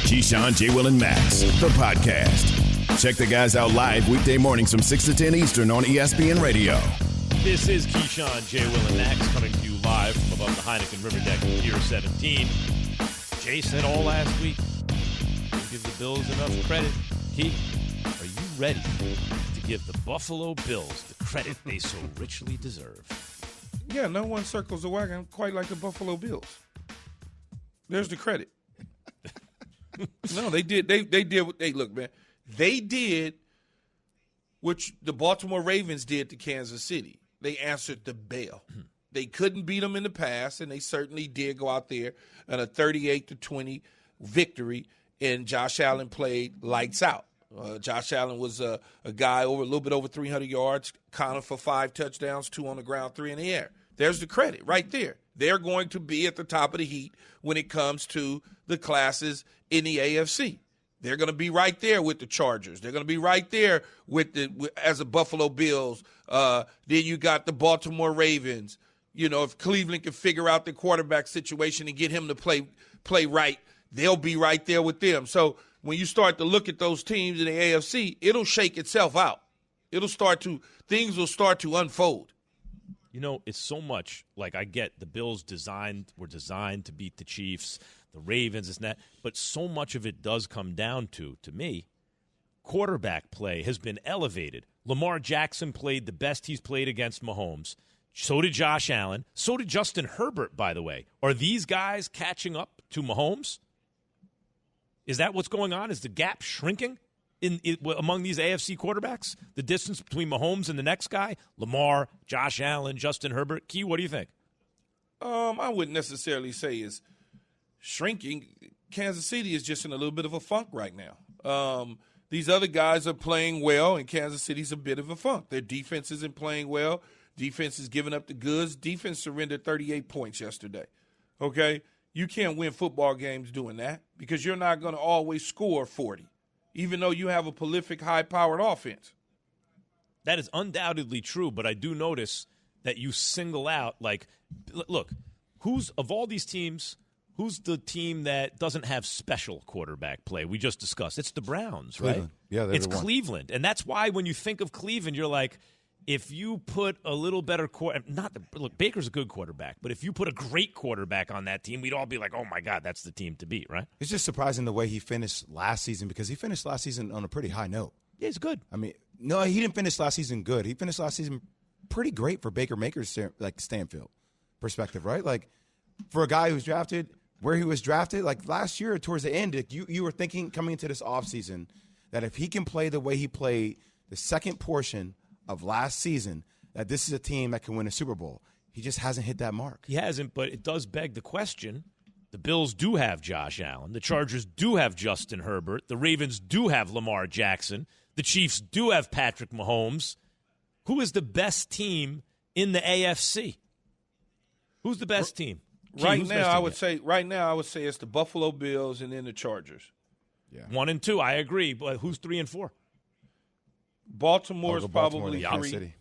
Keyshawn, J. Will, and Max, the podcast. Check the guys out live weekday mornings from 6 to 10 Eastern on ESPN Radio. This is Keyshawn, J. Will, and Max coming to you live from above the Heineken River Deck in Pier 17. Jay said all last week, don't give the Bills enough credit. Key, are you ready to give the Buffalo Bills the credit they so richly deserve? Yeah, no one circles the wagon quite like the Buffalo Bills. There's the credit. No, they did. They did. Look, man. They did what the Baltimore Ravens did to Kansas City. They answered the bell. They couldn't beat them in the past, and they certainly did go out there on a 38-20 victory. And Josh Allen played lights out. Josh Allen was a guy a little bit over 300 yards, counted for 5 touchdowns, 2 on the ground, 3 in the air. There's the credit right there. They're going to be at the top of the heat when it comes to the classes in the AFC. They're going to be right there with the Chargers. They're going to be right there as the Buffalo Bills. Then you got the Baltimore Ravens. You know, if Cleveland can figure out the quarterback situation and get him to play right, they'll be right there with them. So when you start to look at those teams in the AFC, it'll shake itself out. Things will start to unfold. You know, it's so much like I get the Bills were designed to beat the Chiefs, the Ravens, and that, but so much of it does come down to me, quarterback play has been elevated. Lamar Jackson played the best he's played against Mahomes. So did Josh Allen. So did Justin Herbert, by the way. Are these guys catching up to Mahomes? Is that what's going on? Is the gap shrinking among these AFC quarterbacks? The distance between Mahomes and the next guy? Lamar, Josh Allen, Justin Herbert. Key, what do you think? I wouldn't necessarily say it's shrinking. Kansas City is just in a little bit of a funk right now. These other guys are playing well, and Kansas City's a bit of a funk. Their defense isn't playing well. Defense is giving up the goods. Defense surrendered 38 points yesterday. Okay? You can't win football games doing that because you're not going to always score 40, even though you have a prolific, high-powered offense. That is undoubtedly true, but I do notice that you single out, look, of all these teams, who's the team that doesn't have special quarterback play? We just discussed. It's the Browns, right? Cleveland. Yeah, it's Cleveland. And that's why when you think of Cleveland, you're like, if you put a little better look, Baker's a good quarterback, but if you put a great quarterback on that team, we'd all be like, oh, my God, that's the team to beat, right? It's just surprising the way he finished last season because he finished last season on a pretty high note. Yeah, he's good. I mean, no, he didn't finish last season good. He finished last season pretty great for Baker Mayfield's Stanfield perspective, right? Like, for a guy who's drafted where he was drafted, like last year towards the end, you were thinking coming into this offseason that if he can play the way he played the second portion of last season, that this is a team that can win a Super Bowl. He just hasn't hit that mark. He hasn't, but it does beg the question. The Bills do have Josh Allen. The Chargers do have Justin Herbert. The Ravens do have Lamar Jackson. The Chiefs do have Patrick Mahomes. Who is the best team in the AFC? Who's the best team? Right now, I would say it's the Buffalo Bills and then the Chargers. Yeah. 1 and 2, I agree. But who's 3 and 4? Baltimore's probably Baltimore, 3. City.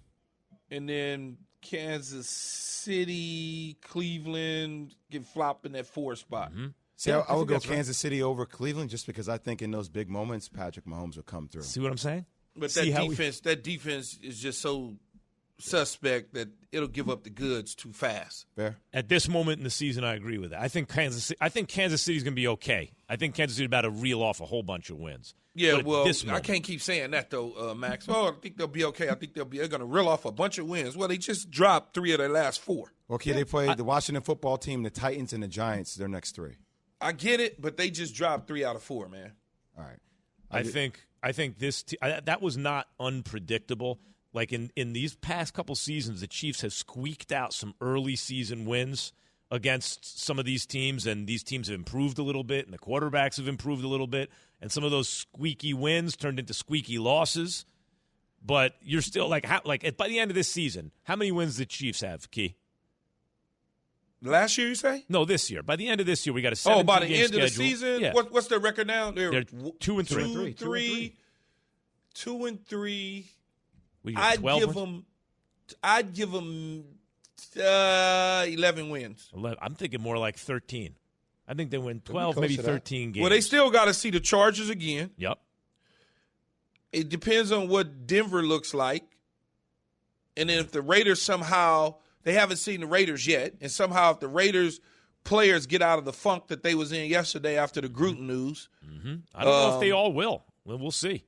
And then Kansas City, Cleveland get flopped in that 4 spot. Mm-hmm. See, I would go Kansas City over Cleveland just because I think in those big moments, Patrick Mahomes will come through. See what I'm saying? But that defense is just so suspect that it'll give up the goods too fast. Fair. At this moment in the season, I agree with that. I think Kansas City's going to be okay. I think Kansas City's about to reel off a whole bunch of wins. Yeah, well, I can't keep saying that, though, Max. Oh, I think they'll be okay. I think they're going to reel off a bunch of wins. Well, they just dropped 3 of their last 4. Okay, they play the Washington football team, the Titans, and the Giants, their next 3. I get it, but they just dropped 3 out of 4, man. All right. I think this that was not unpredictable. Like in these past couple seasons, the Chiefs have squeaked out some early season wins against some of these teams, and these teams have improved a little bit, and the quarterbacks have improved a little bit, and some of those squeaky wins turned into squeaky losses. But you're still by the end of this season, how many wins did the Chiefs have, Key? Last year, you say? No, this year. By the end of this year, we got a 17-game by the end schedule. of the season? Yeah. What's their record now? They're 2 and 3. 2 and 3. I'd give them 11 wins. 11. I'm thinking more like 13. I think they win 12, maybe 13 games. Well, they still got to see the Chargers again. Yep. It depends on what Denver looks like. And then if the Raiders somehow – they haven't seen the Raiders yet. And somehow if the Raiders players get out of the funk that they was in yesterday after the Gruden news. Mm-hmm. I don't know if they all will. We'll see.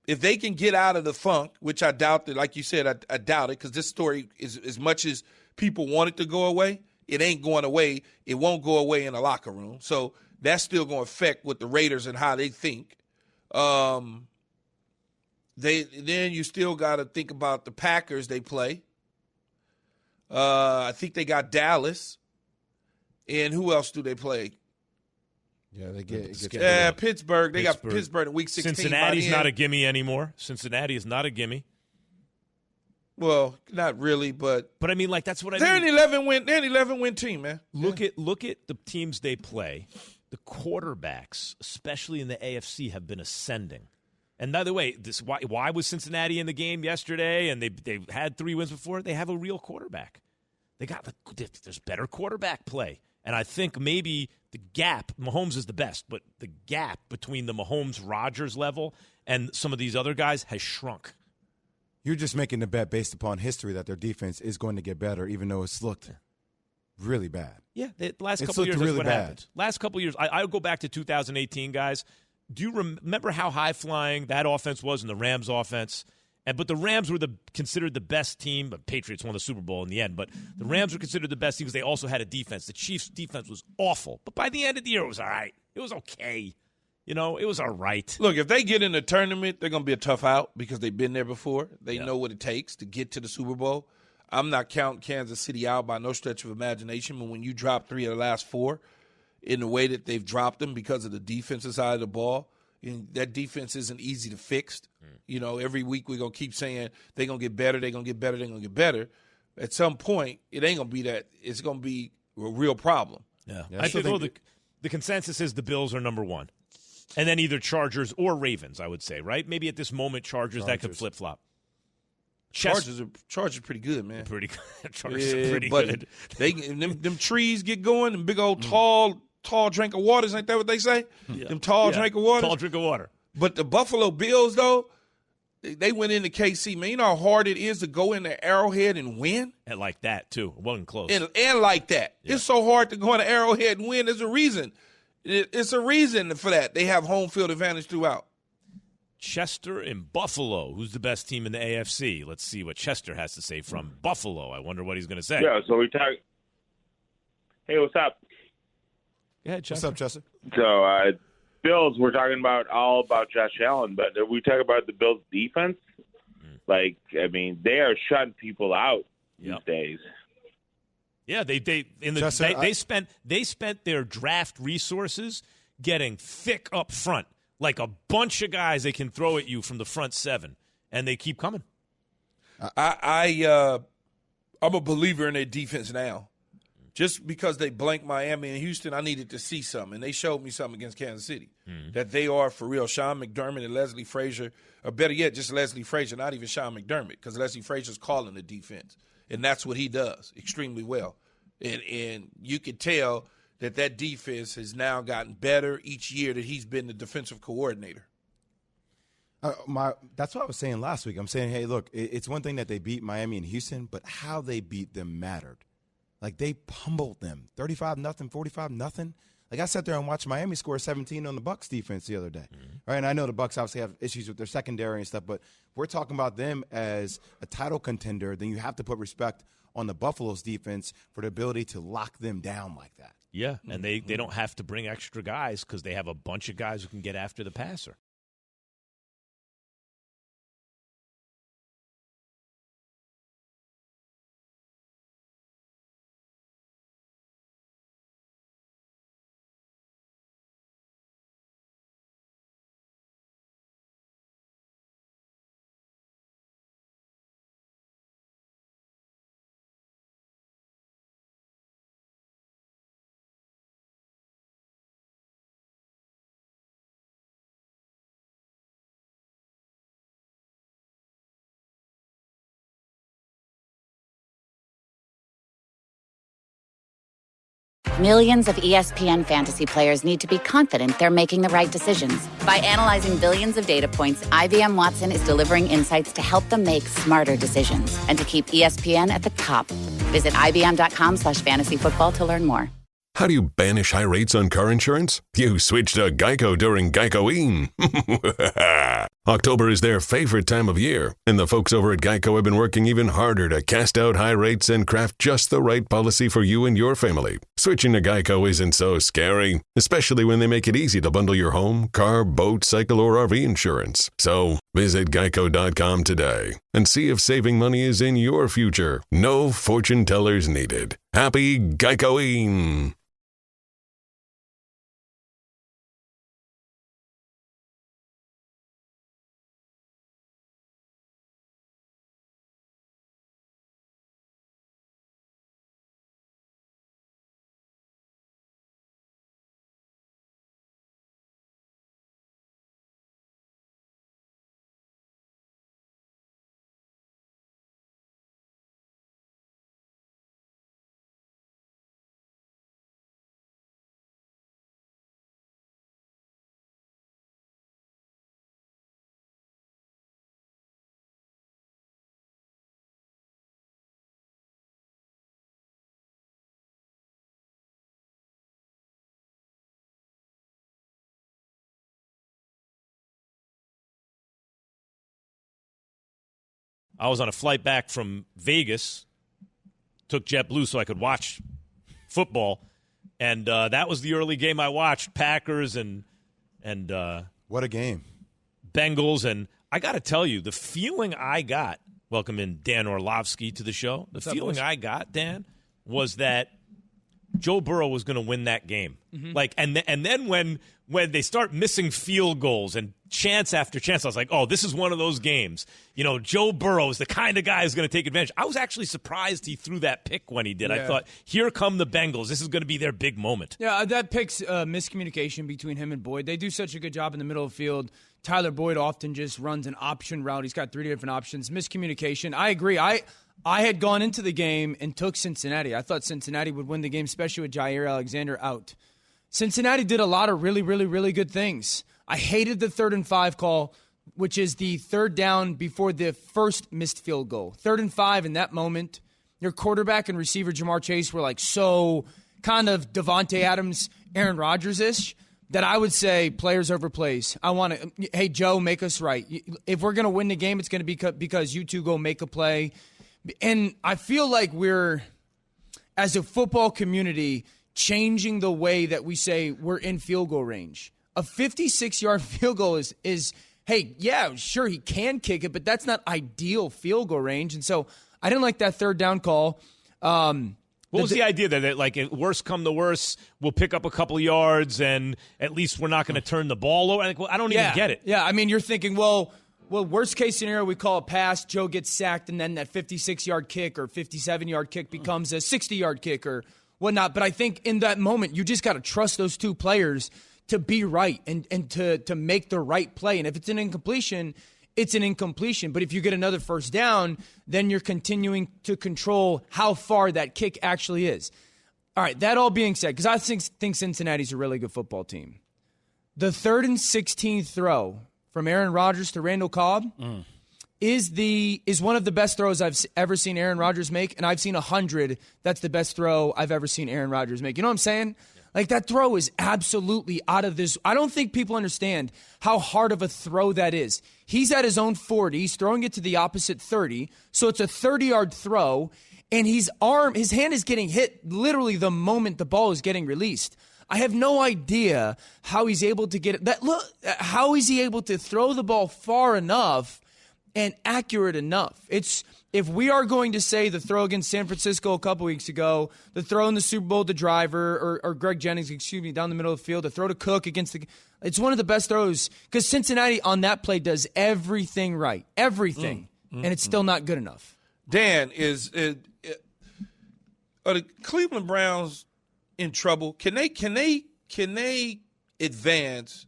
If they can get out of the funk, which I doubt that, like you said, I doubt it, because this story is as much as people want it to go away, it ain't going away. It won't go away in the locker room. So that's still going to affect what the Raiders and how they think. Then you still got to think about the Packers they play. I think they got Dallas. And who else do they play? Yeah, they get Pittsburgh. They got Pittsburgh in week 16. Cincinnati's not a gimme anymore. Cincinnati is not a gimme. Well, not really, but I mean, like that's what I they're mean. They're an 11-win team, man. Look at the teams they play. The quarterbacks, especially in the AFC, have been ascending. And by the way, why was Cincinnati in the game yesterday? And they had 3 wins before. They have a real quarterback. There's better quarterback play. And I think maybe the gap, Mahomes is the best, but the gap between the Mahomes-Rodgers level and some of these other guys has shrunk. You're just making the bet based upon history that their defense is going to get better, even though it's looked really bad. Yeah, the last couple of years, really that's what bad. happened. Last couple of years, I'll go back to 2018, guys. Do you remember how high-flying that offense was in the Rams offense? But the Rams were considered the best team. But Patriots won the Super Bowl in the end. But the Rams were considered the best team because they also had a defense. The Chiefs' defense was awful. But by the end of the year, it was all right. It was okay. It was all right. Look, if they get in the tournament, they're going to be a tough out because they've been there before. They know what it takes to get to the Super Bowl. I'm not counting Kansas City out by no stretch of imagination. But when you drop 3 of the last 4 in the way that they've dropped them because of the defensive side of the ball, and that defense isn't easy to fix. Every week we're going to keep saying they're going to get better, they're going to get better, they're going to get better. At some point, it ain't going to be that. It's going to be a real problem. Yeah. I think the consensus is the Bills are number 1. And then either Chargers or Ravens, I would say, right? Maybe at this moment, Chargers. That could flip-flop. Chargers are pretty good, man. Pretty good. Chargers are pretty but good. Them trees get going, them big old tall drink of waters, ain't that what they say? Yeah. Them tall drink of water. Tall drink of water. But the Buffalo Bills, though, they went into KC. Man, you know how hard it is to go into Arrowhead and win? And like that, too. It wasn't close. And like that. Yeah. It's so hard to go into Arrowhead and win. There's a reason. It's a reason for that. They have home field advantage throughout. Chester and Buffalo. Who's the best team in the AFC? Let's see what Chester has to say from Buffalo. I wonder what he's going to say. Yeah, so we talk. Hey, what's up? Go ahead, Chester. What's up, Chester? So, Bills, we're talking all about Josh Allen, but if we talk about the Bills' defense, they are shutting people out these days. Yeah, they spent their draft resources getting thick up front, like a bunch of guys they can throw at you from the front 7, and they keep coming. I'm a believer in their defense now. Just because they blanked Miami and Houston, I needed to see something, and they showed me something against Kansas City, that they are for real. Sean McDermott and Leslie Frazier, or better yet, just Leslie Frazier, not even Sean McDermott, because Leslie Frazier's calling the defense, and that's what he does extremely well. And you could tell that defense has now gotten better each year that he's been the defensive coordinator. That's what I was saying last week. I'm saying, hey, look, it's one thing that they beat Miami and Houston, but how they beat them mattered. Like, they pummeled them, 35-0, 45-0. Like, I sat there and watched Miami score 17 on the Bucs defense the other day. Right? And I know the Bucs obviously have issues with their secondary and stuff, but we're talking about them as a title contender. Then you have to put respect on the Buffalo's defense for the ability to lock them down like that. Yeah, and they don't have to bring extra guys because they have a bunch of guys who can get after the passer. Millions of ESPN fantasy players need to be confident they're making the right decisions. By analyzing billions of data points, IBM Watson is delivering insights to help them make smarter decisions and to keep ESPN at the top. Visit IBM.com/fantasyfootball to learn more. How do you banish high rates on car insurance? You switch to Geico during Geicoine. October is their favorite time of year, and the folks over at Geico have been working even harder to cast out high rates and craft just the right policy for you and your family. Switching to Geico isn't so scary, especially when they make it easy to bundle your home, car, boat, cycle, or RV insurance. So visit geico.com today and see if saving money is in your future. No fortune tellers needed. Happy Geicoine! I was on a flight back from Vegas, took JetBlue so I could watch football, and that was the early game I watched, Packers and what a game. Bengals. And I got to tell you, the feeling I got, welcome in Dan Orlovsky to the show, the feeling I got, Dan, was that Joe Burrow was going to win that game. Mm-hmm. And then when they start missing field goals and chance after chance, I was like, oh, this is one of those games. You know, Joe Burrow is the kind of guy who's going to take advantage. I was actually surprised he threw that pick when he did. Yeah. I thought, here come the Bengals. This is going to be their big moment. Yeah, that pick's miscommunication between him and Boyd. They do such a good job in the middle of the field. Tyler Boyd often just runs an option route. He's got 3 different options. Miscommunication. I agree. I had gone into the game and took Cincinnati. I thought Cincinnati would win the game, especially with Jair Alexander out. Cincinnati did a lot of really, really, really good things. I hated the 3rd and 5 call, which is the third down before the first missed field goal. 3rd and 5 in that moment, your quarterback and receiver Jamar Chase were like so kind of Devontae Adams, Aaron Rodgers-ish that I would say players over plays. I want to, hey, Joe, make us right. If we're going to win the game, it's going to be because you two go make a play. And I feel like we're, as a football community, changing the way that we say we're in field goal range. A 56-yard field goal is, hey, yeah, sure, he can kick it, but that's not ideal field goal range. And so I didn't like that 3rd down call. What was the idea there? That, like, worst come to worst, we'll pick up a couple of yards, and at least we're not going to turn the ball over? I don't even get it. Yeah, I mean, you're thinking, well, worst case scenario, we call a pass, Joe gets sacked, and then that 56-yard kick or 57-yard kick becomes a 60-yard kick or whatnot. But I think in that moment, you just got to trust those two players to be right and to make the right play. And if it's an incompletion, it's an incompletion. But if you get another first down, then you're continuing to control how far that kick actually is. All right, that all being said, because I think Cincinnati's a really good football team. The 3rd and 16 throw from Aaron Rodgers to Randall Cobb is one of the best throws I've ever seen Aaron Rodgers make, and I've seen 100. That's the best throw I've ever seen Aaron Rodgers make. You know what I'm saying? Like, that throw is absolutely out of this. I don't think people understand how hard of a throw that is. He's at his own 40. He's throwing it to the opposite 30. So it's a 30-yard throw, and his hand is getting hit literally the moment the ball is getting released. I have no idea how he's able to get it. How is he able to throw the ball far enough and accurate enough? If we are going to say the throw against San Francisco a couple weeks ago, the throw in the Super Bowl to Driver or Greg Jennings, down the middle of the field, the throw to Cook it's one of the best throws because Cincinnati on that play does everything right, everything, and it's still not good enough. Dan, are the Cleveland Browns in trouble? Can they advance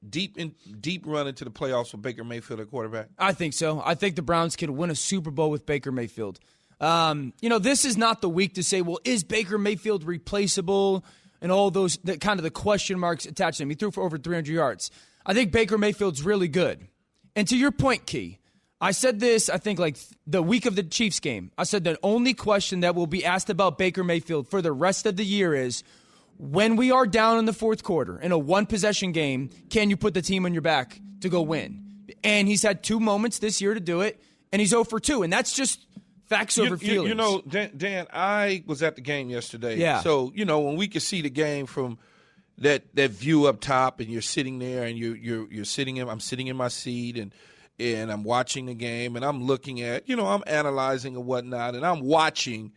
deep run into the playoffs with Baker Mayfield at quarterback? I think so. I think the Browns could win a Super Bowl with Baker Mayfield. This is not the week to say, well, is Baker Mayfield replaceable? And all those kind of the question marks attached to him. He threw for over 300 yards. I think Baker Mayfield's really good. And to your point, Key, I said this, I think, like the week of the Chiefs game. I said the only question that will be asked about Baker Mayfield for the rest of the year is, when we are down in the fourth quarter in a one-possession game, can you put the team on your back to go win? And he's had 2 moments this year to do it, and he's 0 for 2. And that's just facts over feelings. Dan, I was at the game yesterday. Yeah. So, when we could see the game from that view up top, and you're sitting there, and you're sitting in, I'm sitting in my seat, and I'm watching the game, and I'm looking at, I'm analyzing and whatnot, and I'm watching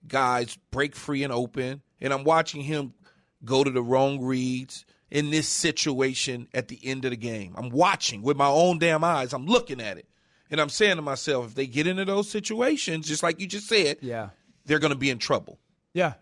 guys break free and open, and I'm watching him go to the wrong reads in this situation at the end of the game. I'm watching with my own damn eyes. I'm looking at it. And I'm saying to myself, if they get into those situations, just like you just said, they're going to be in trouble. Yeah,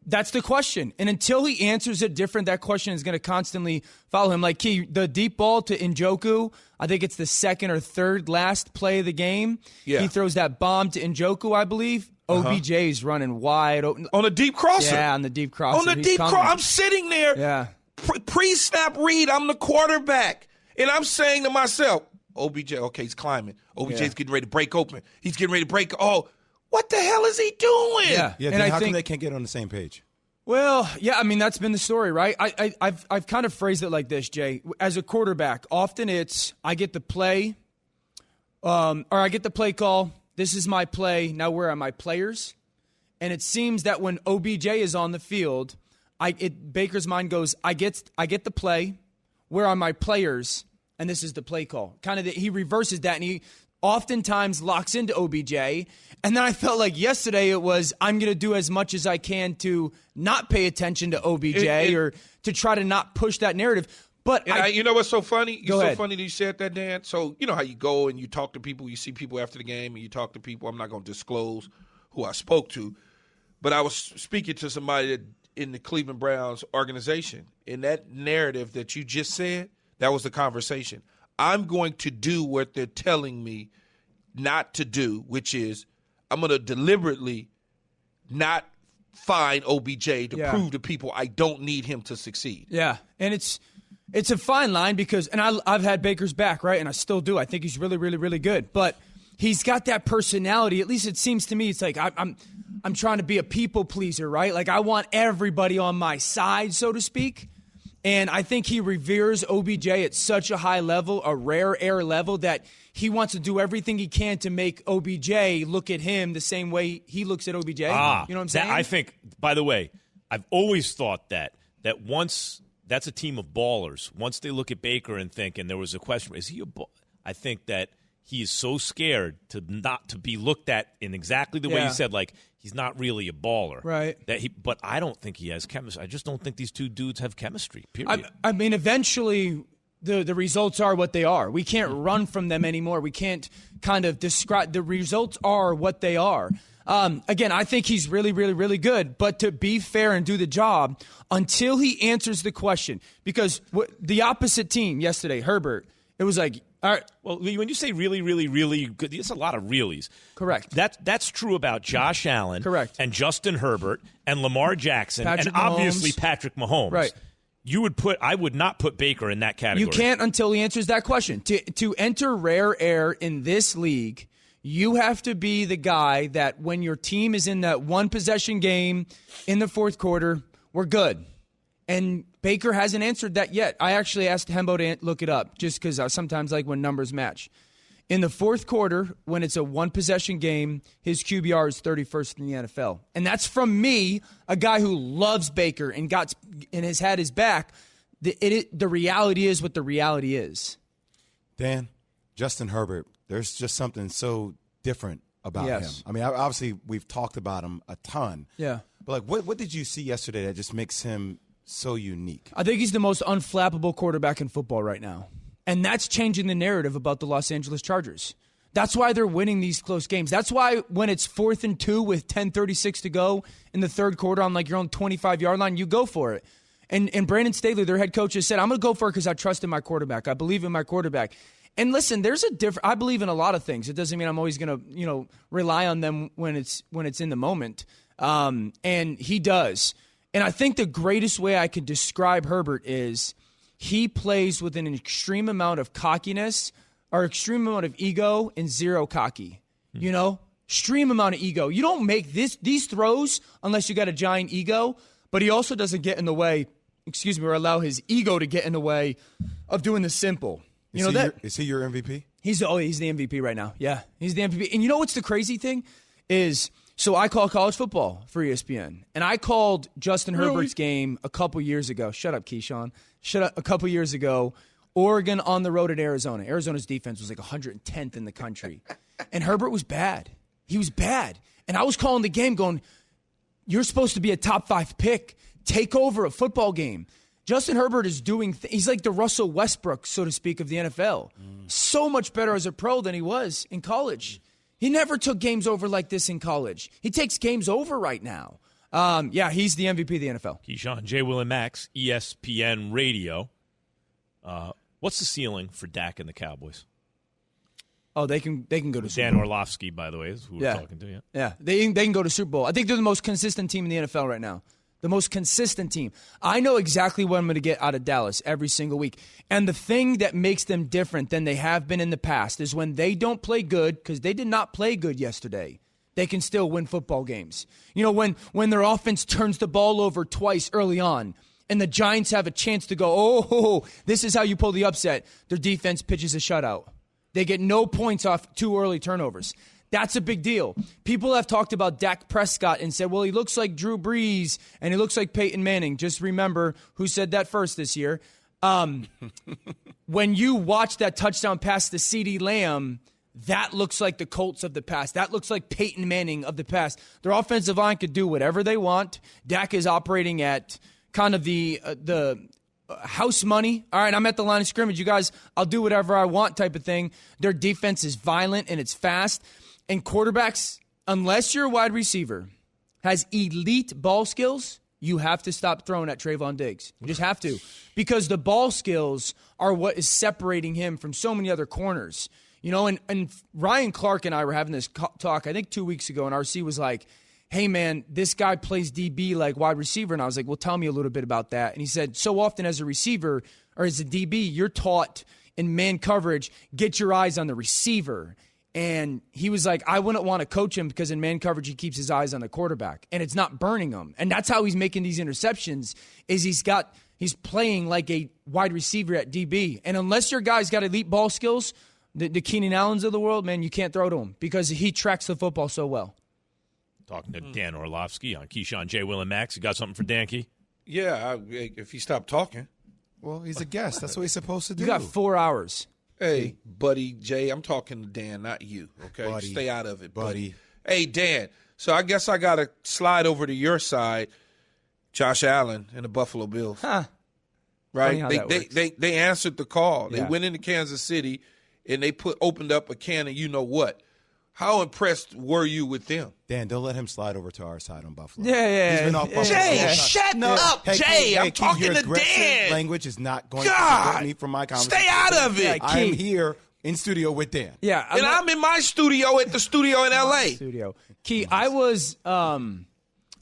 that's the question. And until he answers it different, that question is going to constantly follow him. Like, the deep ball to Njoku, I think it's the second or third last play of the game. Yeah. He throws that bomb to Njoku, I believe. OBJ's running wide open. On a deep crosser. Yeah, on the deep crosser. I'm sitting there. Yeah. Pre-snap read, I'm the quarterback. And I'm saying to myself, OBJ, okay, he's climbing. OBJ's getting ready to break open. He's getting ready to break. Oh, what the hell is he doing? Yeah, and how come they can't get on the same page? Well, yeah, I mean, that's been the story, right? I've kind of phrased it like this, Jay. As a quarterback, often it's I get the play, or I get the play call. This is my play. Now where are my players? And it seems that when OBJ is on the field, Baker's mind goes, I get the play. Where are my players? And this is the play call. Kind of he reverses that, and he oftentimes locks into OBJ. And then I felt like yesterday it was, I'm going to do as much as I can to not pay attention to OBJ or to try to not push that narrative. But you know what's so funny? It's so funny that you said that, Dan. So you know how you go and you talk to people, you see people after the game, and you talk to people. I'm not going to disclose who I spoke to, but I was speaking to somebody in the Cleveland Browns organization. And that narrative that you just said, that was the conversation. I'm going to do what they're telling me not to do, which is I'm going to deliberately not find OBJ to prove to people I don't need him to succeed. Yeah, and it's a fine line because, and I've had Baker's back, right, and I still do. I think he's really, really, really good. But he's got that personality. At least it seems to me. It's like I'm trying to be a people pleaser, right? Like I want everybody on my side, so to speak. And I think he reveres OBJ at such a high level, a rare air level, that he wants to do everything he can to make OBJ look at him the same way he looks at OBJ. You know what I'm saying? I think, by the way, I've always thought that once that's a team of ballers. Once they look at Baker and think, and there was a question, is he a ball? I think that he is so scared to not to be looked at in exactly the way you said, like he's not really a baller. Right. But I don't think he has chemistry. I just don't think these two dudes have chemistry, period. I mean, eventually the results are what they are. We can't run from them anymore. We can't kind of describe – the results are what they are. Again, I think he's really, really, really good. But to be fair and do the job, until he answers the question – because the opposite team yesterday, Herbert, it was like – all right. Well, when you say really, really, really good, it's a lot of reallys. Correct. That's true about Josh Allen. Correct. And Justin Herbert and Lamar Jackson Patrick and Mahomes. Obviously Patrick Mahomes. Right. I would not put Baker in that category. You can't until he answers that question. To enter rare air in this league, you have to be the guy that when your team is in that one possession game in the fourth quarter, we're good. And Baker hasn't answered that yet. I actually asked Hembo to look it up just because I sometimes like when numbers match. In the fourth quarter, when it's a one-possession game, his QBR is 31st in the NFL. And that's from me, a guy who loves Baker and has had his back. The reality is what the reality is. Dan, Justin Herbert, there's just something so different about him. I mean, obviously, we've talked about him a ton. Yeah. But, like, what did you see yesterday that just makes him so unique? I think he's the most unflappable quarterback in football right now. And that's changing the narrative about the Los Angeles Chargers. That's why they're winning these close games. That's why when it's 4th and 2 with 10:36 to go in the third quarter on like your own 25-yard line, you go for it. And Brandon Staley, their head coach, has said, I'm going to go for it because I trust in my quarterback. I believe in my quarterback. And listen, there's a different. I believe in a lot of things. It doesn't mean I'm always going to, rely on them when it's in the moment. And he does. And I think the greatest way I could describe Herbert is he plays with an extreme amount of cockiness or extreme amount of ego and zero cocky. Extreme amount of ego. You don't make these throws unless you got a giant ego. But he also doesn't get in the way. Or allow his ego to get in the way of doing the simple. Is he your MVP? He's the MVP right now. Yeah, he's the MVP. And you know what's the crazy thing is, so I call college football for ESPN, and I called Justin Herbert's game a couple years ago. Shut up, Keyshawn. Shut up. A couple years ago, Oregon on the road at Arizona. Arizona's defense was like 110th in the country, and Herbert was bad. He was bad, and I was calling the game, going, "You're supposed to be a top 5 pick. Take over a football game." Justin Herbert is he's like the Russell Westbrook, so to speak, of the NFL. So much better as a pro than he was in college. He never took games over like this in college. He takes games over right now. He's the MVP of the NFL. Keyshawn, J. Will and Max, ESPN Radio. What's the ceiling for Dak and the Cowboys? Oh, they can go to Super Dan Bowl. Orlovsky, by the way, is who we're talking to. Yeah, they can go to Super Bowl. I think they're the most consistent team in the NFL right now. The most consistent team. I know exactly what I'm going to get out of Dallas every single week. And the thing that makes them different than they have been in the past is when they don't play good, because they did not play good yesterday, they can still win football games. When their offense turns the ball over twice early on and the Giants have a chance to go, this is how you pull the upset, their defense pitches a shutout. They get no points off 2 early turnovers. That's a big deal. People have talked about Dak Prescott and said, well, he looks like Drew Brees and he looks like Peyton Manning. Just remember who said that first this year. When you watch that touchdown pass to CeeDee Lamb, that looks like the Colts of the past. That looks like Peyton Manning of the past. Their offensive line could do whatever they want. Dak is operating at kind of the house money. All right, I'm at the line of scrimmage. You guys, I'll do whatever I want type of thing. Their defense is violent and it's fast. And quarterbacks, unless you're a wide receiver, has elite ball skills, you have to stop throwing at Trayvon Diggs. You just have to. Because the ball skills are what is separating him from so many other corners. And Ryan Clark and I were having this talk, I think 2 weeks ago, and RC was like, hey, man, this guy plays DB like wide receiver. And I was like, well, tell me a little bit about that. And he said, so often as a receiver or as a DB, you're taught in man coverage, get your eyes on the receiver. And he was like, I wouldn't want to coach him because in man coverage, he keeps his eyes on the quarterback. And it's not burning him. And that's how he's making these interceptions, is he's playing like a wide receiver at DB. And unless your guy's got elite ball skills, the Keenan Allens of the world, man, you can't throw to him because he tracks the football so well. Talking to Dan Orlovsky on Keyshawn, J. Will and Max. You got something for Dan Key? Yeah, if he stopped talking. Well, he's a guest. That's what he's supposed to do. You got 4 hours. Hey, buddy, Jay, I'm talking to Dan, not you, okay? Buddy. Stay out of it, buddy. Hey, Dan, so I guess I got to slide over to your side, Josh Allen and the Buffalo Bills. Huh. Right? They answered the call. They Yeah. went into Kansas City, and they opened up a can of you-know-what. How impressed were you with them? Dan, don't let him slide over to our side on Buffalo. Yeah. He's been off Buffalo. Jay, the whole time. shut up, Jay. I'm talking your to aggressive Dan. Language is not going to God, prevent me from my conversation. stay out of it. I'm here in studio with Dan. Yeah. And I'm in my studio at the studio in L.A. Studio. Key, I was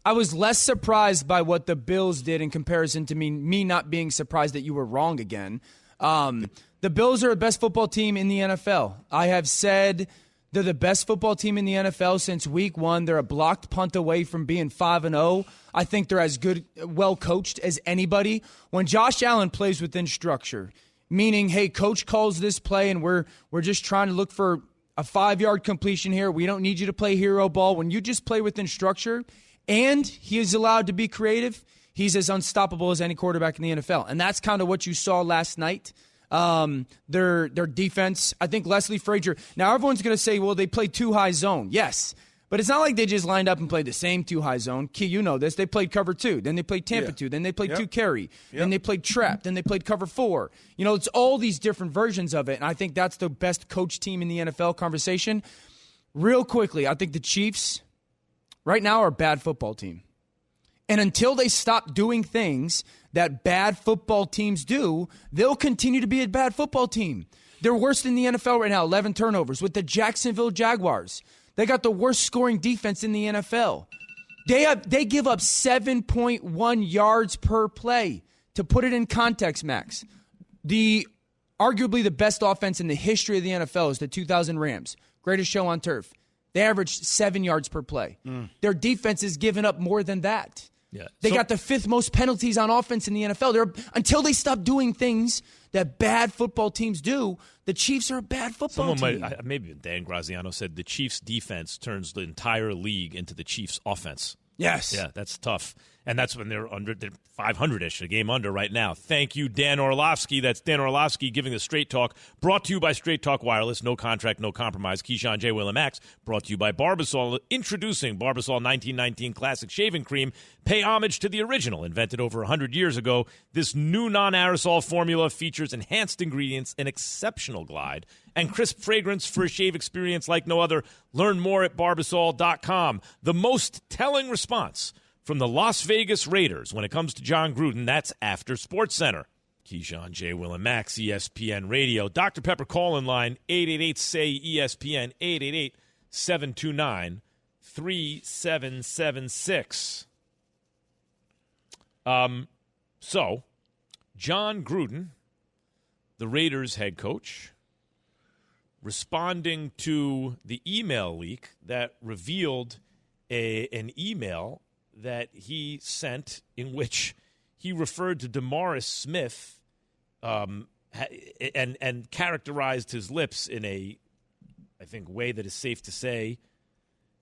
less surprised by what the Bills did in comparison to me not being surprised that you were wrong again. The Bills are the best football team in the NFL. I have said they're the best football team in the NFL since week 1. They're a blocked punt away from being 5-0. I think they're as good, well coached as anybody. When Josh Allen plays within structure, meaning, hey, coach calls this play and we're just trying to look for a 5-yard completion here. We don't need you to play hero ball. When you just play within structure and he is allowed to be creative, he's as unstoppable as any quarterback in the NFL. And that's kind of what you saw last night. Their defense, I think Leslie Frazier. Now everyone's going to say, well, they played 2-high zone. Yes, but it's not like they just lined up and played the same 2-high zone. Key, you know this. They played cover 2. Then they played Tampa 2. Then they played 2 carry. Then they played trap. Then they played cover 4. It's all these different versions of it. And I think that's the best coach team in the NFL conversation. Real quickly, I think the Chiefs right now are a bad football team. And until they stop doing things that bad football teams do, they'll continue to be a bad football team. They're worst in the NFL right now, 11 turnovers with the Jacksonville Jaguars. They got the worst scoring defense in the NFL. They give up 7.1 yards per play. To put it in context, Max, arguably the best offense in the history of the NFL is the 2000 Rams. Greatest show on turf. They averaged 7 yards per play. Their defense is giving up more than that. Yeah. They got the 5th most penalties on offense in the NFL. Until they stop doing things that bad football teams do, the Chiefs are a bad football team. Maybe Dan Graziano said the Chiefs' defense turns the entire league into the Chiefs' offense. Yes. Yeah, that's tough. And that's when they're 500-ish, a game under right now. Thank you, Dan Orlovsky. That's Dan Orlovsky giving the Straight Talk. Brought to you by Straight Talk Wireless. No contract, no compromise. Keyshawn, J. Will, and Max. Brought to you by Barbasol. Introducing Barbasol 1919 Classic Shaving Cream. Pay homage to the original, invented over 100 years ago. This new non-aerosol formula features enhanced ingredients, an exceptional glide, and crisp fragrance for a shave experience like no other. Learn more at Barbasol.com. The most telling response from the Las Vegas Raiders when it comes to John Gruden, that's after SportsCenter. Keyshawn, J. Will, and Max, ESPN Radio. Dr. Pepper call-in line, 888-SAY-ESPN, 888-729-3776. So, John Gruden, the Raiders head coach, responding to the email leak that revealed an email that he sent in which he referred to DeMaurice Smith and characterized his lips in a, I think, way that is safe to say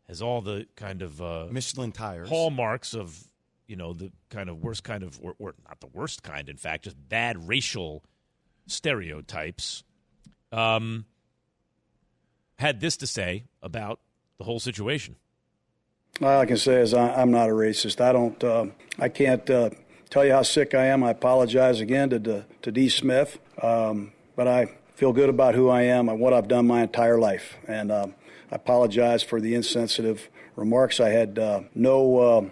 has all the kind of Michelin tires hallmarks of, the kind of worst kind of, or not the worst kind, in fact, just bad racial stereotypes. Had this to say about the whole situation. All I can say is I'm not a racist. I can't tell you how sick I am. I apologize again to D. Smith, but I feel good about who I am and what I've done my entire life. And I apologize for the insensitive remarks. I had I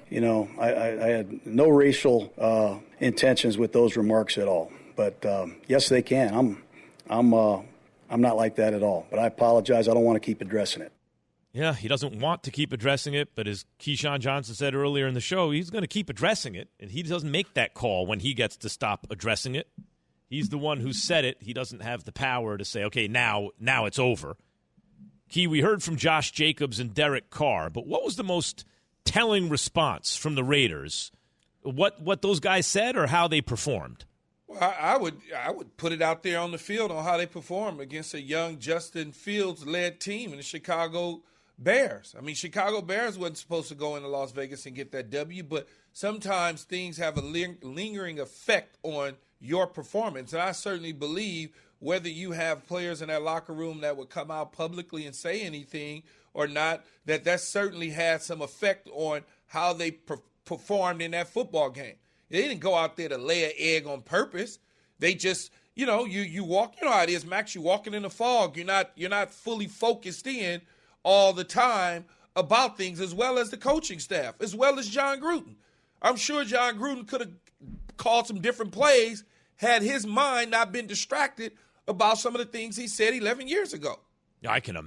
had no racial intentions with those remarks at all. But yes, they can. I'm not like that at all. But I apologize. I don't want to keep addressing it. Yeah, he doesn't want to keep addressing it, but as Keyshawn Johnson said earlier in the show, he's going to keep addressing it, and he doesn't make that call when he gets to stop addressing it. He's the one who said it. He doesn't have the power to say, okay, now it's over. Key, we heard from Josh Jacobs and Derek Carr, but what was the most telling response from the Raiders? What those guys said or how they performed? Well, I would put it out there on the field on how they perform against a young Justin Fields-led team in the Chicago Bears. I mean, Chicago Bears wasn't supposed to go into Las Vegas and get that W, but sometimes things have a lingering effect on your performance. And I certainly believe whether you have players in that locker room that would come out publicly and say anything or not, that certainly had some effect on how they performed in that football game. They didn't go out there to lay an egg on purpose. They just, you walk, how it is, Max, you're walking in the fog. You're not fully focused in all the time about things, as well as the coaching staff, as well as John Gruden. I'm sure John Gruden could have called some different plays had his mind not been distracted about some of the things he said 11 years ago. I can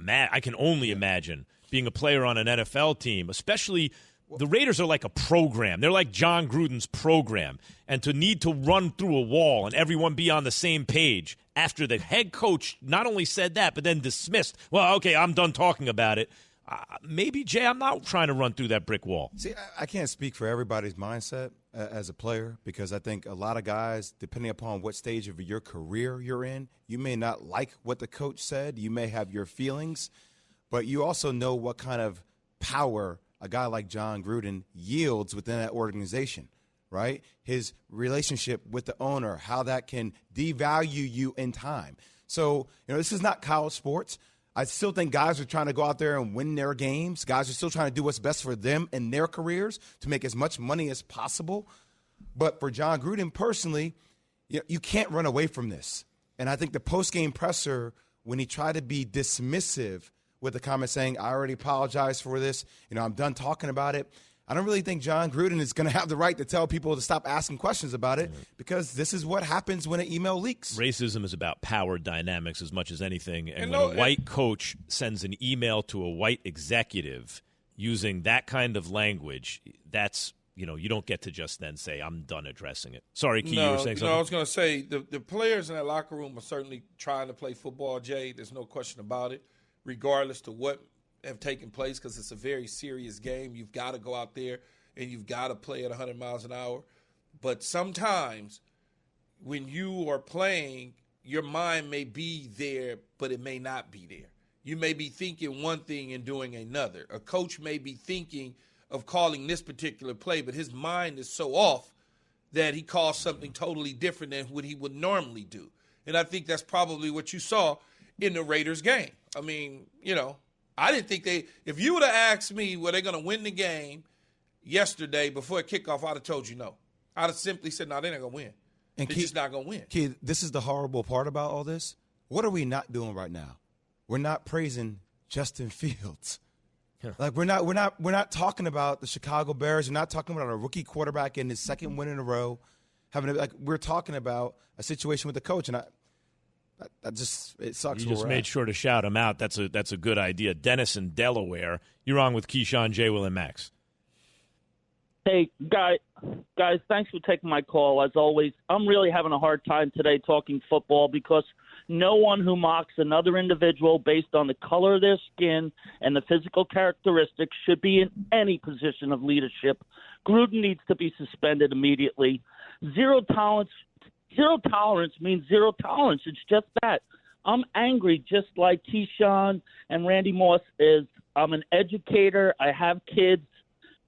only imagine being a player on an NFL team, especially the Raiders are like a program. They're like John Gruden's program. And to need to run through a wall and everyone be on the same page after the head coach not only said that, but then dismissed. Well, okay, I'm done talking about it. Maybe, Jay, I'm not trying to run through that brick wall. See, I can't speak for everybody's mindset as a player because I think a lot of guys, depending upon what stage of your career you're in, you may not like what the coach said. You may have your feelings, but you also know what kind of power a guy like John Gruden yields within that organization, right? His relationship with the owner, how that can devalue you in time. So, this is not college sports. I still think guys are trying to go out there and win their games. Guys are still trying to do what's best for them and their careers to make as much money as possible. But for John Gruden personally, you can't run away from this. And I think the post-game presser, when he tried to be dismissive with the comment saying, I already apologize for this, I'm done talking about it, I don't really think John Gruden is going to have the right to tell people to stop asking questions about it because this is what happens when an email leaks. Racism is about power dynamics as much as anything. And when a white coach sends an email to a white executive using that kind of language, that's, you don't get to just then say, I'm done addressing it. Sorry, Key, you were saying something? No, I was going to say the players in that locker room are certainly trying to play football, Jay. There's no question about it, regardless to what have taken place, because it's a very serious game. You've got to go out there and you've got to play at 100 miles an hour. But sometimes when you are playing, your mind may be there, but it may not be there. You may be thinking one thing and doing another. A coach may be thinking of calling this particular play, but his mind is so off that he calls something totally different than what he would normally do. And I think that's probably what you saw in the Raiders game. I mean, I didn't think if you would have asked me were they going to win the game yesterday before kickoff, I'd have told you no. I'd have simply said, no, they're not going to win. They're just not going to win. Kid, this is the horrible part about all this. What are we not doing right now? We're not praising Justin Fields. Like we're not talking about the Chicago Bears. We're not talking about a rookie quarterback in his second win in a row. We're talking about a situation with the coach, and it sucks. You just made sure to shout him out. That's a good idea. Dennis in Delaware. You're on with Keyshawn, J. Will, and Max. Hey, guys, thanks for taking my call. As always, I'm really having a hard time today talking football because no one who mocks another individual based on the color of their skin and the physical characteristics should be in any position of leadership. Gruden needs to be suspended immediately. Zero tolerance means zero tolerance. It's just that. I'm angry just like Keyshawn and Randy Moss is. I'm an educator. I have kids.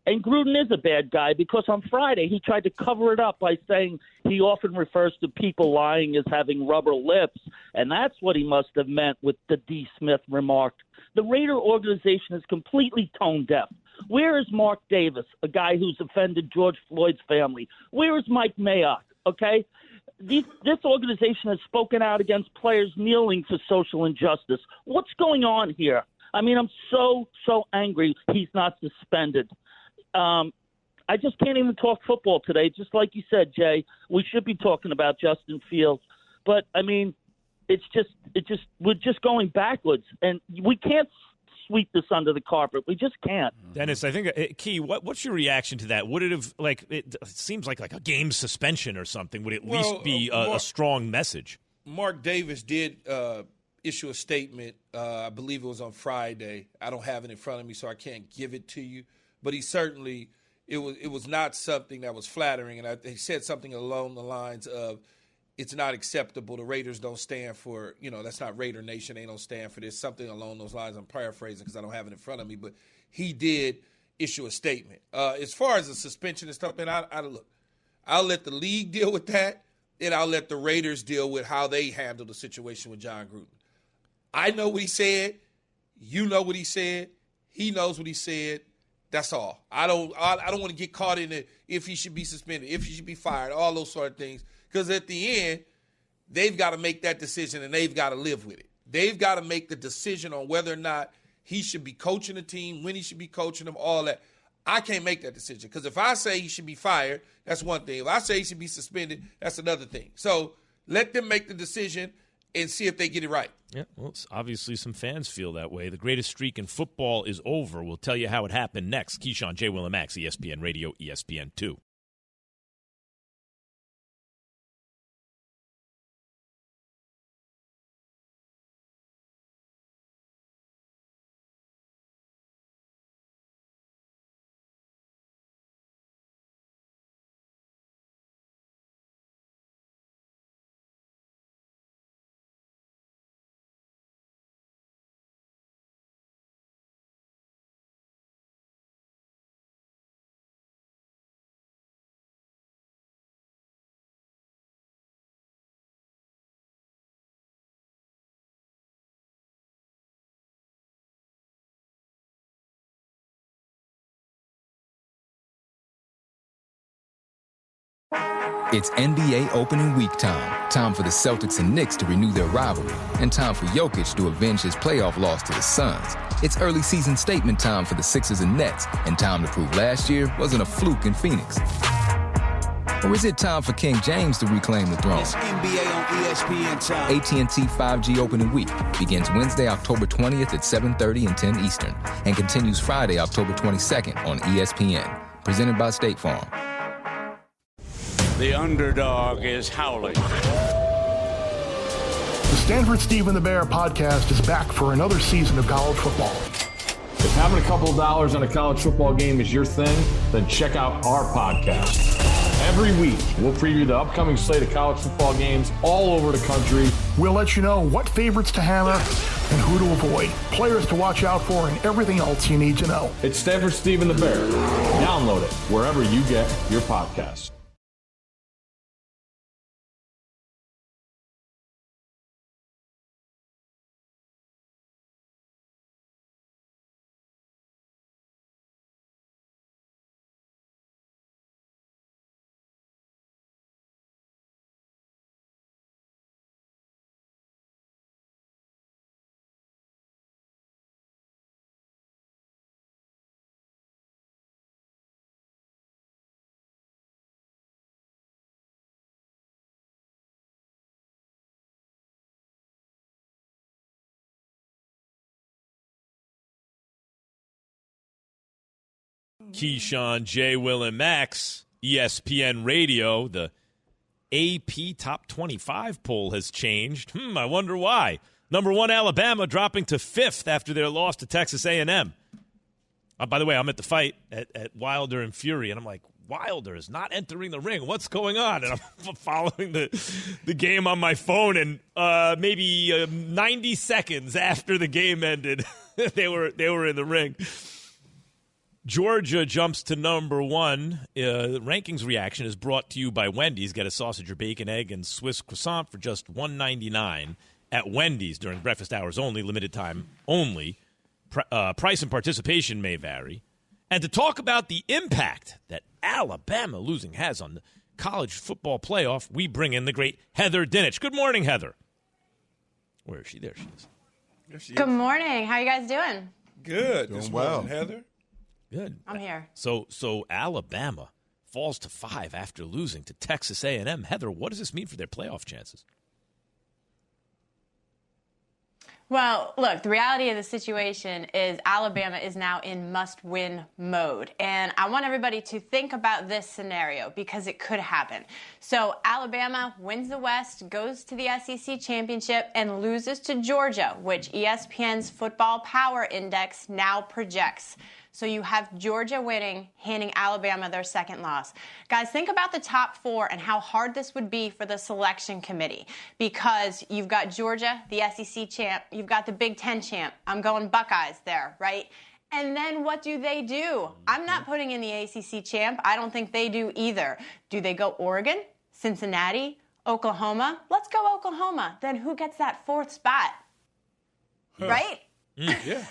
And Gruden is a bad guy because on Friday he tried to cover it up by saying he often refers to people lying as having rubber lips, and that's what he must have meant with the D. Smith remark. The Raider organization is completely tone deaf. Where is Mark Davis, a guy who's offended George Floyd's family? Where is Mike Mayock, okay? This organization has spoken out against players kneeling for social injustice. What's going on here? I mean, I'm so angry he's not suspended. I just can't even talk football today. Just like you said, Jay, we should be talking about Justin Fields. But, I mean, we're just going backwards. And we can't sweep this under the carpet. We just can't. Dennis, I think, Key, what's your reaction to that? Would it have, it seems like a game suspension or something would at least be a strong message? Mark Davis did issue a statement. I believe it was on Friday. I don't have it in front of me, so I can't give it to you. But he certainly, it was not something that was flattering. And he said something along the lines of, it's not acceptable. The Raiders don't stand for, that's not Raider Nation. They don't stand for this. Something along those lines. I'm paraphrasing because I don't have it in front of me. But he did issue a statement. As far as the suspension and stuff, man, I'll let the league deal with that, and I'll let the Raiders deal with how they handle the situation with John Gruden. I know what he said. You know what he said. He knows what he said. That's all. I don't want to get caught in it if he should be suspended, if he should be fired, all those sort of things. Because at the end, they've got to make that decision and they've got to live with it. They've got to make the decision on whether or not he should be coaching the team, when he should be coaching them, all that. I can't make that decision because if I say he should be fired, that's one thing. If I say he should be suspended, that's another thing. So let them make the decision and see if they get it right. Yeah, well, obviously some fans feel that way. The greatest streak in football is over. We'll tell you how it happened next. Keyshawn, J. Will, and Max, ESPN Radio, ESPN2. It's NBA opening week time. Time for the Celtics and Knicks to renew their rivalry. And time for Jokic to avenge his playoff loss to the Suns. It's early season statement time for the Sixers and Nets. And time to prove last year wasn't a fluke in Phoenix. Or is it time for King James to reclaim the throne? It's NBA on ESPN time. AT&T 5G opening week begins Wednesday, October 20th at 7:30 and 10 Eastern. And continues Friday, October 22nd on ESPN. Presented by State Farm. The underdog is howling. The Stanford Steve and the Bear podcast is back for another season of college football. If having a couple of dollars on a college football game is your thing, then check out our podcast. Every week, we'll preview the upcoming slate of college football games all over the country. We'll let you know what favorites to hammer and who to avoid, players to watch out for, and everything else you need to know. It's Stanford Steve and the Bear. Download it wherever you get your podcasts. Keyshawn, J. Will, and Max, ESPN Radio. The AP Top 25 poll has changed. I wonder why. Number 1, Alabama dropping to 5th after their loss to Texas A&M. By the way, I'm at the fight at Wilder and Fury, and I'm like, Wilder is not entering the ring. What's going on? And I'm following the game on my phone, and maybe 90 seconds after the game ended, they were in the ring. Georgia jumps to number 1. Rankings reaction is brought to you by Wendy's. Get a sausage or bacon, egg, and Swiss croissant for just $1.99 at Wendy's during breakfast hours only, limited time only. Price and participation may vary. And to talk about the impact that Alabama losing has on the college football playoff, we bring in the great Heather Dinich. Good morning, Heather. Where is she? There she is. There she is. Good morning. How you guys doing? Good. Doing this well. morning, Heather. Good. I'm here. So Alabama falls to 5 after losing to Texas A&M. Heather, what does this mean for their playoff chances? Well, look, the reality of the situation is Alabama is now in must-win mode. And I want everybody to think about this scenario because it could happen. So Alabama wins the West, goes to the SEC championship, and loses to Georgia, which ESPN's Football Power Index now projects. So you have Georgia winning, handing Alabama their second loss. Guys, think about the top 4 and how hard this would be for the selection committee because you've got Georgia, the SEC champ, you've got the Big Ten champ. I'm going Buckeyes there, right? And then what do? I'm not putting in the ACC champ. I don't think they do either. Do they go Oregon, Cincinnati, Oklahoma? Let's go Oklahoma. Then who gets that 4th spot? Right? Yeah.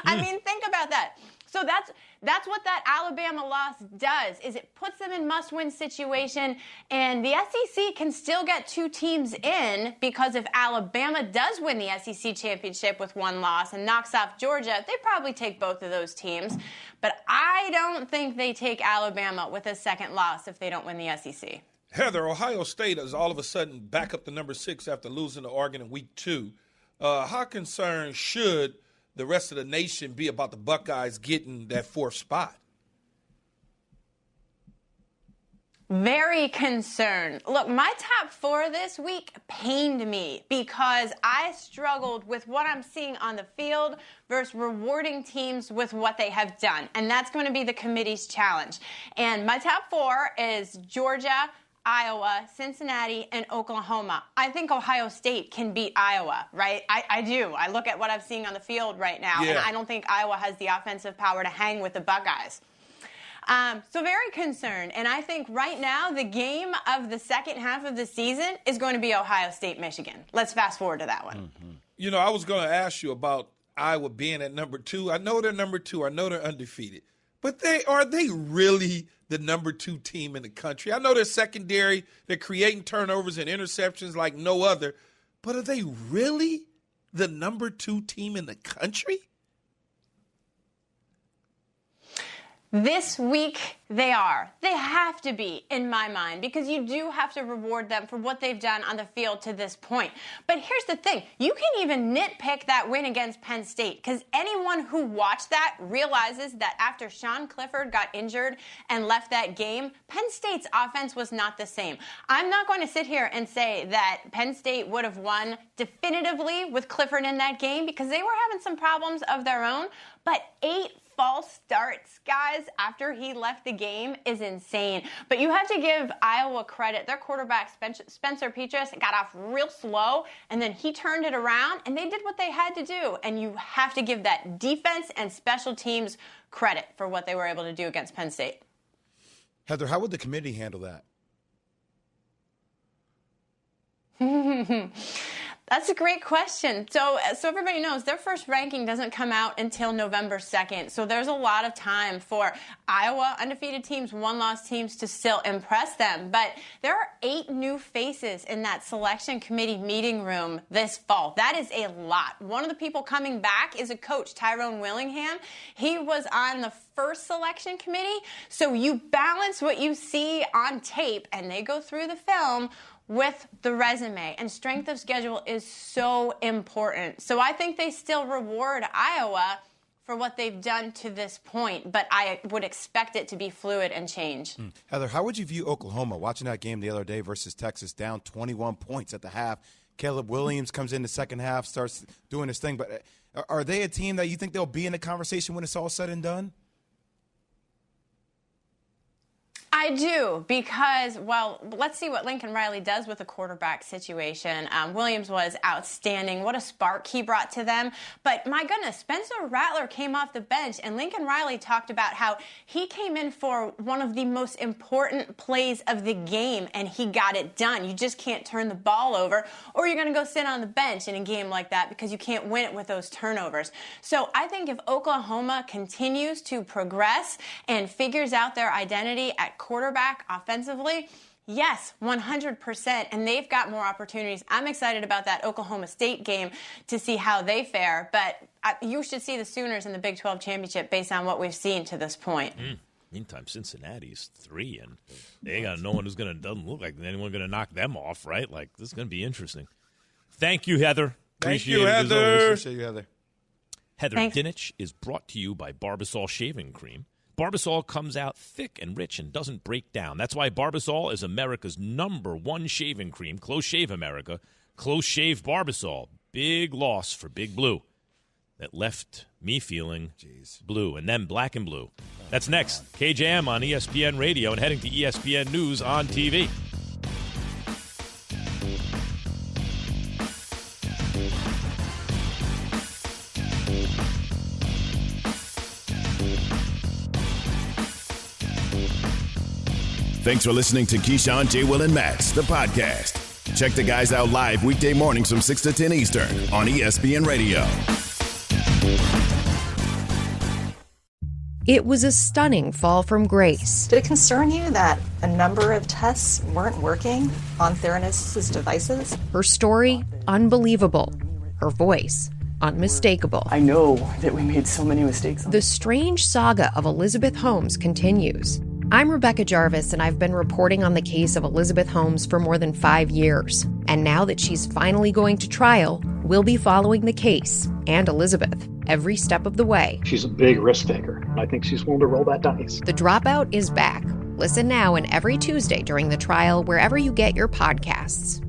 I mean, think about that. So that's what that Alabama loss does, is it puts them in must-win situation, and the SEC can still get 2 teams in because if Alabama does win the SEC championship with 1 loss and knocks off Georgia, they probably take both of those teams. But I don't think they take Alabama with a second loss if they don't win the SEC. Heather, Ohio State is all of a sudden back up to number 6 after losing to Oregon in week 2. How concerned should the rest of the nation be about the Buckeyes getting that 4th spot? Very concerned. Look, my top 4 this week pained me because I struggled with what I'm seeing on the field versus rewarding teams with what they have done. And that's going to be the committee's challenge. And my top 4 is Georgia, Iowa, Cincinnati, and Oklahoma. I think Ohio State can beat Iowa, right? I do. I look at what I'm seeing on the field right now, and I don't think Iowa has the offensive power to hang with the Buckeyes. So very concerned. And I think right now the game of the second half of the season is going to be Ohio State-Michigan. Let's fast forward to that one. Mm-hmm. You know, I was going to ask you about Iowa being at number 2. I know they're number 2. I know they're undefeated. But are they really the number 2 team in the country? I know they're secondary. They're creating turnovers and interceptions like no other. But are they really the number 2 team in the country? This week, they are. They have to be, in my mind, because you do have to reward them for what they've done on the field to this point. But here's the thing. You can even nitpick that win against Penn State, because anyone who watched that realizes that after Sean Clifford got injured and left that game, Penn State's offense was not the same. I'm not going to sit here and say that Penn State would have won definitively with Clifford in that game, because they were having some problems of their own, but 8 false starts, guys, after he left the game is insane. But you have to give Iowa credit. Their quarterback, Spencer Petras, got off real slow, and then he turned it around, and they did what they had to do. And you have to give that defense and special teams credit for what they were able to do against Penn State. Heather, how would the committee handle that? That's a great question. So everybody knows their first ranking doesn't come out until November 2nd. So there's a lot of time for Iowa, undefeated teams, one-loss teams to still impress them. But there are 8 new faces in that selection committee meeting room this fall. That is a lot. One of the people coming back is a coach, Tyrone Willingham. He was on the first selection committee. So you balance what you see on tape, and they go through the film with the resume, and strength of schedule is so important. So I think they still reward Iowa for what they've done to this point, but I would expect it to be fluid and change. Heather, how would you view Oklahoma watching that game the other day versus Texas, down 21 points at the half? Caleb Williams comes in the second half, starts doing his thing, but are they a team that you think they'll be in the conversation when it's all said and done? I do, because, well, let's see what Lincoln Riley does with the quarterback situation. Williams was outstanding. What a spark he brought to them. But my goodness, Spencer Rattler came off the bench, and Lincoln Riley talked about how he came in for one of the most important plays of the game, and he got it done. You just can't turn the ball over, or you're going to go sit on the bench in a game like that because you can't win it with those turnovers. So I think if Oklahoma continues to progress and figures out their identity at quarterback offensively, yes, 100%, and they've got more opportunities. I'm excited about that Oklahoma State game to see how they fare, but you should see the Sooners in the Big 12 championship based on what we've seen to this point. Meantime, Cincinnati's 3, and they got no one who's doesn't look like anyone going to knock them off, right? Like, this is going to be interesting. Thank you, Heather. Appreciate it, Heather. Appreciate you, Heather. Heather Dinich is brought to you by Barbasol Shaving Cream. Barbasol comes out thick and rich and doesn't break down. That's why Barbasol is America's #1 shaving cream. Close Shave America. Close Shave Barbasol. Big loss for Big Blue. That left me feeling blue, and then black and blue. That's next. KJM on ESPN Radio and heading to ESPN News on TV. Thanks for listening to Keyshawn, J. Will, and Max, the podcast. Check the guys out live weekday mornings from 6 to 10 Eastern on ESPN Radio. It was a stunning fall from grace. Did it concern you that a number of tests weren't working on Theranos' devices? Her story, unbelievable. Her voice, unmistakable. I know that we made so many mistakes. The strange saga of Elizabeth Holmes continues. I'm Rebecca Jarvis, and I've been reporting on the case of Elizabeth Holmes for more than 5 years. And now that she's finally going to trial, we'll be following the case and Elizabeth every step of the way. She's a big risk taker, and I think she's willing to roll that dice. The Dropout is back. Listen now and every Tuesday during the trial wherever you get your podcasts.